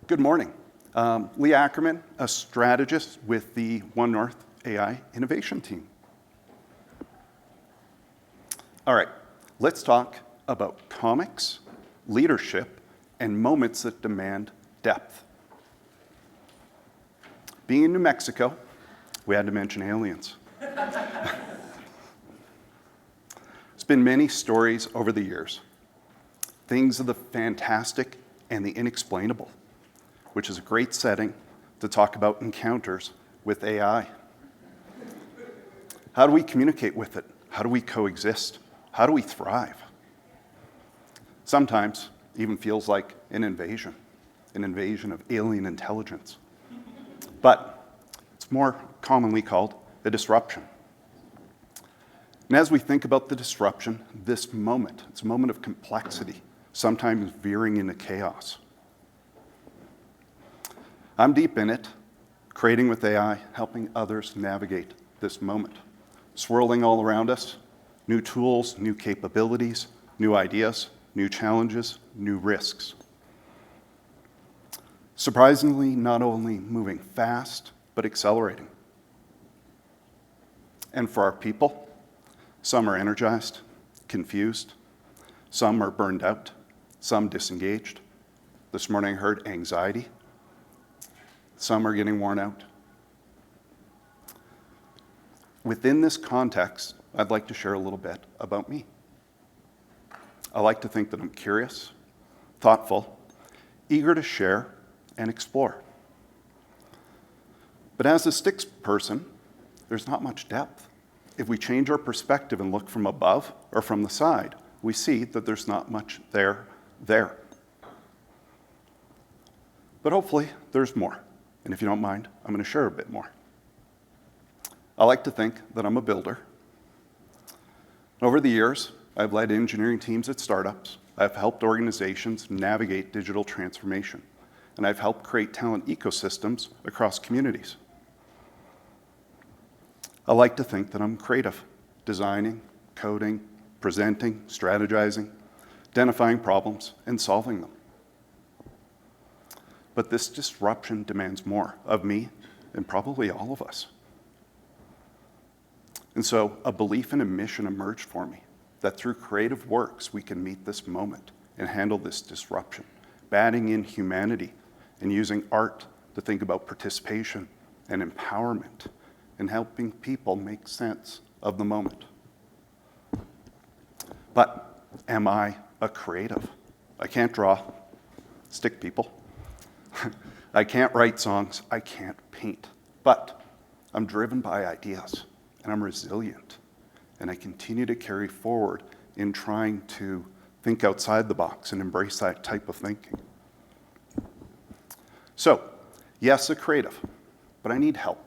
Good morning. Lee Ackerman, a strategist with the One North AI innovation team. All right, let's talk about comics, leadership, and moments that demand depth. Being in New Mexico, we had to mention aliens. There's been many stories over the years, things of the fantastic and the inexplainable, which is a great setting to talk about encounters with AI. How do we communicate with it? How do we coexist? How do we thrive? Sometimes even feels like an invasion of alien intelligence. But it's more commonly called a disruption. And as we think about the disruption, this moment, it's a moment of complexity, sometimes veering into chaos. I'm deep in it, creating with AI, helping others navigate this moment. Swirling all around us, new tools, new capabilities, new ideas, new challenges, new risks. Surprisingly, not only moving fast, but accelerating. And for our people, some are energized, confused, some are burned out, some disengaged. This morning I heard anxiety. Some are getting worn out. Within this context, I'd like to share a little bit about me. I like to think that I'm curious, thoughtful, eager to share and explore. But as a sticks person, there's not much depth. If we change our perspective and look from above or from the side, we see that there's not much there. But hopefully, there's more. And if you don't mind, I'm going to share a bit more. I like to think that I'm a builder. Over the years, I've led engineering teams at startups. I've helped organizations navigate digital transformation. And I've helped create talent ecosystems across communities. I like to think that I'm creative, designing, coding, presenting, strategizing, identifying problems, and solving them. But this disruption demands more of me and probably all of us. And so a belief and a mission emerged for me that through creative works, we can meet this moment and handle this disruption, batting in humanity and using art to think about participation and empowerment and helping people make sense of the moment. But am I a creative? I can't draw, stick people. I can't write songs, I can't paint, but I'm driven by ideas and I'm resilient and I continue to carry forward in trying to think outside the box and embrace that type of thinking. So, yes, a creative, but I need help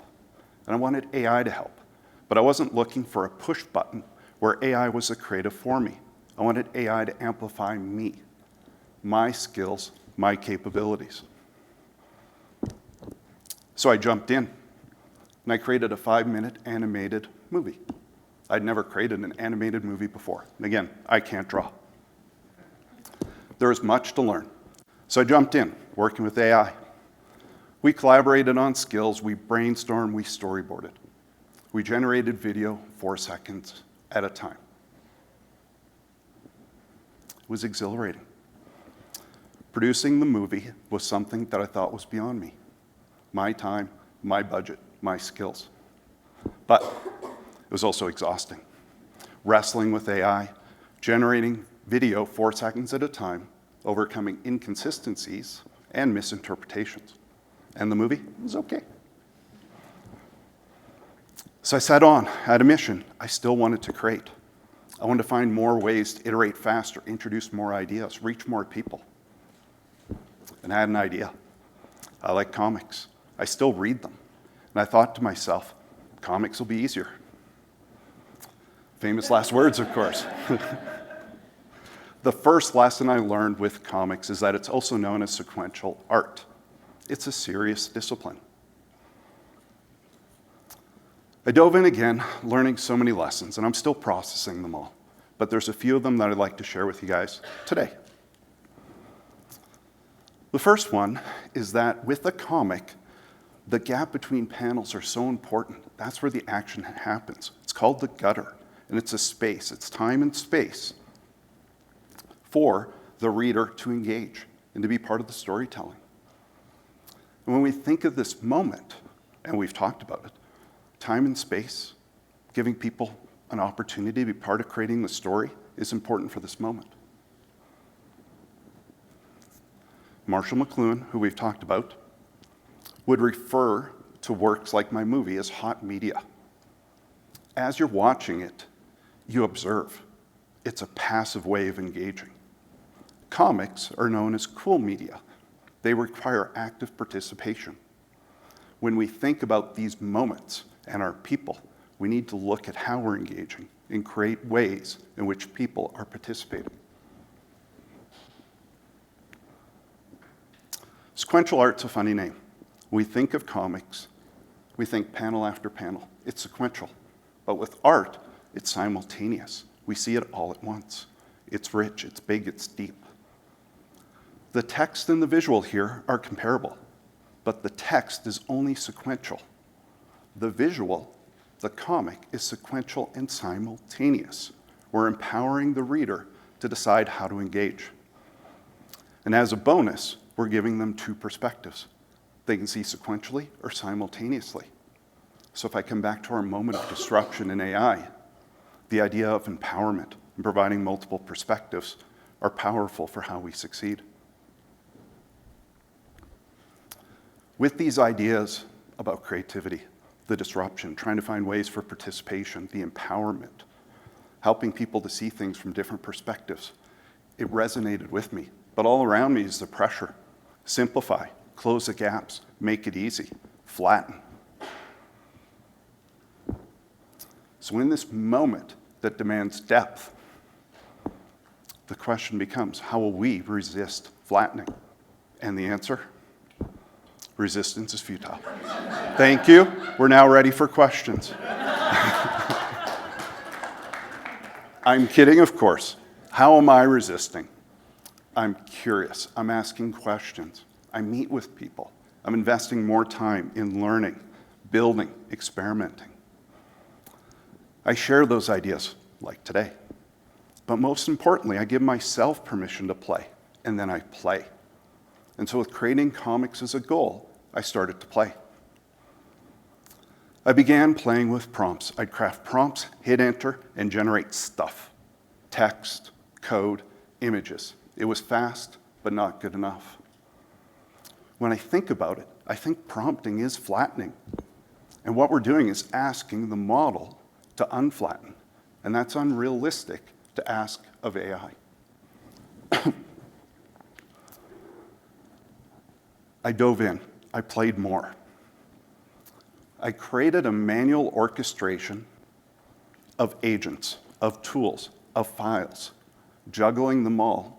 and I wanted AI to help, but I wasn't looking for a push button where AI was a creative for me. I wanted AI to amplify me, my skills, my capabilities. So I jumped in, and I created a 5-minute animated movie. I'd never created an animated movie before. And again, I can't draw. There was much to learn. So I jumped in, working with AI. We collaborated on skills, we brainstormed, we storyboarded. We generated video 4 seconds at a time. It was exhilarating. Producing the movie was something that I thought was beyond me. My time, my budget, my skills. But it was also exhausting. Wrestling with AI, generating video 4 seconds at a time, overcoming inconsistencies and misinterpretations. And the movie was okay. So I set on, had a mission. I still wanted to create. I wanted to find more ways to iterate faster, introduce more ideas, reach more people. And I had an idea. I like comics. I still read them. And I thought to myself, comics will be easier. Famous last words, of course. The first lesson I learned with comics is that it's also known as sequential art. It's a serious discipline. I dove in again, learning so many lessons, and I'm still processing them all. But there's a few of them that I'd like to share with you guys today. The first one is that with a comic, the gap between panels are so important. That's where the action happens. It's called the gutter, and it's a space. It's time and space for the reader to engage and to be part of the storytelling. And when we think of this moment, and we've talked about it, time and space, giving people an opportunity to be part of creating the story is important for this moment. Marshall McLuhan, who we've talked about, would refer to works like my movie as hot media. As you're watching it, you observe. It's a passive way of engaging. Comics are known as cool media. They require active participation. When we think about these moments and our people, we need to look at how we're engaging and create ways in which people are participating. Sequential art's a funny name. We think of comics, we think panel after panel. It's sequential. But with art, it's simultaneous. We see it all at once. It's rich, it's big, it's deep. The text and the visual here are comparable, but the text is only sequential. The visual, the comic, is sequential and simultaneous. We're empowering the reader to decide how to engage. And as a bonus, we're giving them two perspectives. They can see sequentially or simultaneously. So if I come back to our moment of disruption in AI, the idea of empowerment and providing multiple perspectives are powerful for how we succeed. With these ideas about creativity, the disruption, trying to find ways for participation, the empowerment, helping people to see things from different perspectives, it resonated with me. But all around me is the pressure. Simplify, close the gaps, make it easy, flatten. So in this moment that demands depth, the question becomes, how will we resist flattening? And the answer? Resistance is futile. Thank you. We're now ready for questions. I'm kidding, of course. How am I resisting? I'm curious. I'm asking questions. I meet with people. I'm investing more time in learning, building, experimenting. I share those ideas, like today. But most importantly, I give myself permission to play, and then I play. And so with creating comics as a goal, I started to play. I began playing with prompts. I'd craft prompts, hit enter, and generate stuff. Text, code, images. It was fast, but not good enough. When I think about it, I think prompting is flattening. And what we're doing is asking the model to unflatten. And that's unrealistic to ask of AI. I dove in. I played more. I created a manual orchestration of agents, of tools, of files, juggling them all,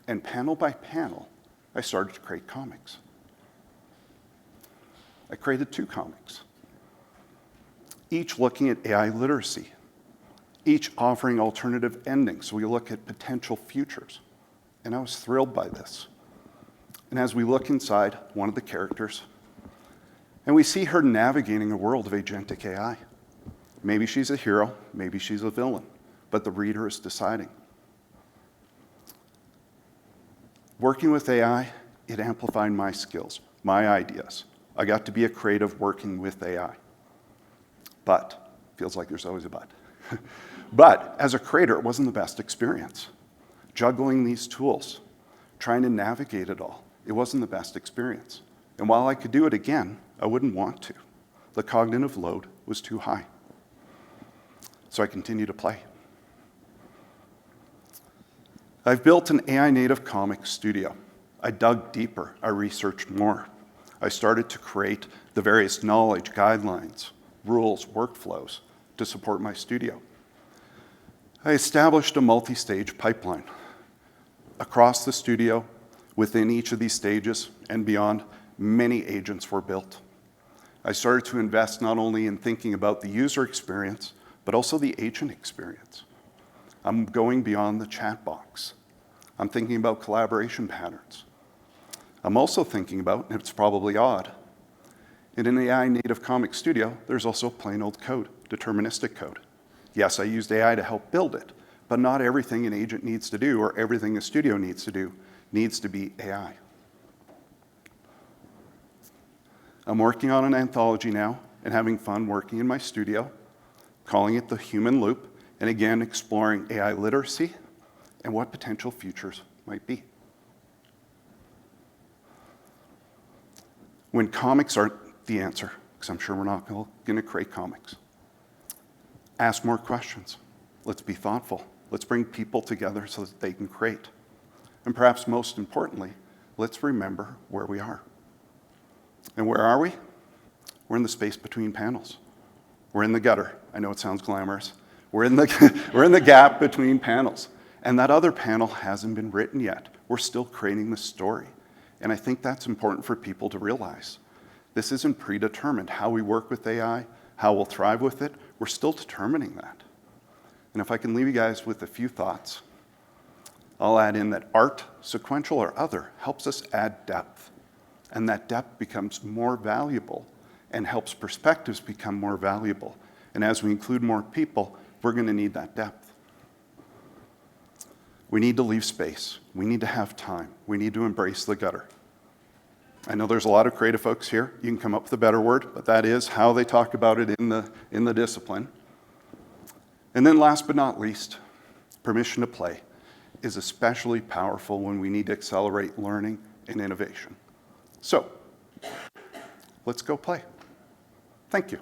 and panel by panel, I started to create comics. I created 2 comics, each looking at AI literacy, each offering alternative endings, so we look at potential futures. And I was thrilled by this. And as we look inside one of the characters, and we see her navigating a world of agentic AI. Maybe she's a hero, maybe she's a villain, but the reader is deciding. Working with AI, it amplified my skills, my ideas. I got to be a creative working with AI. But, feels like there's always a but. But as a creator, it wasn't the best experience. Juggling these tools, trying to navigate it all, it wasn't the best experience. And while I could do it again, I wouldn't want to. The cognitive load was too high. So I continued to play. I've built an AI-native comic studio. I dug deeper. I researched more. I started to create the various knowledge, guidelines, rules, workflows to support my studio. I established a multi-stage pipeline. Across the studio, within each of these stages and beyond, many agents were built. I started to invest not only in thinking about the user experience, but also the agent experience. I'm going beyond the chat box. I'm thinking about collaboration patterns. I'm also thinking about, and it's probably odd, in an AI native comic studio, there's also plain old code, deterministic code. Yes, I used AI to help build it, but not everything an agent needs to do or everything a studio needs to do needs to be AI. I'm working on an anthology now and having fun working in my studio, calling it The Human Loop, and again, exploring AI literacy and what potential futures might be. When comics aren't the answer, because I'm sure we're not going to create comics, ask more questions. Let's be thoughtful. Let's bring people together so that they can create. And perhaps most importantly, let's remember where we are. And where are we? We're in the space between panels. We're in the gutter. I know it sounds glamorous. We're in the gap between panels. And that other panel hasn't been written yet. We're still creating the story. And I think that's important for people to realize. This isn't predetermined. How we work with AI, how we'll thrive with it, we're still determining that. And if I can leave you guys with a few thoughts, I'll add in that art, sequential or other, helps us add depth. And that depth becomes more valuable and helps perspectives become more valuable. And as we include more people, we're going to need that depth. We need to leave space. We need to have time. We need to embrace the gutter. I know there's a lot of creative folks here. You can come up with a better word, but that is how they talk about it in the discipline. And then last but not least, permission to play is especially powerful when we need to accelerate learning and innovation. So, let's go play. Thank you.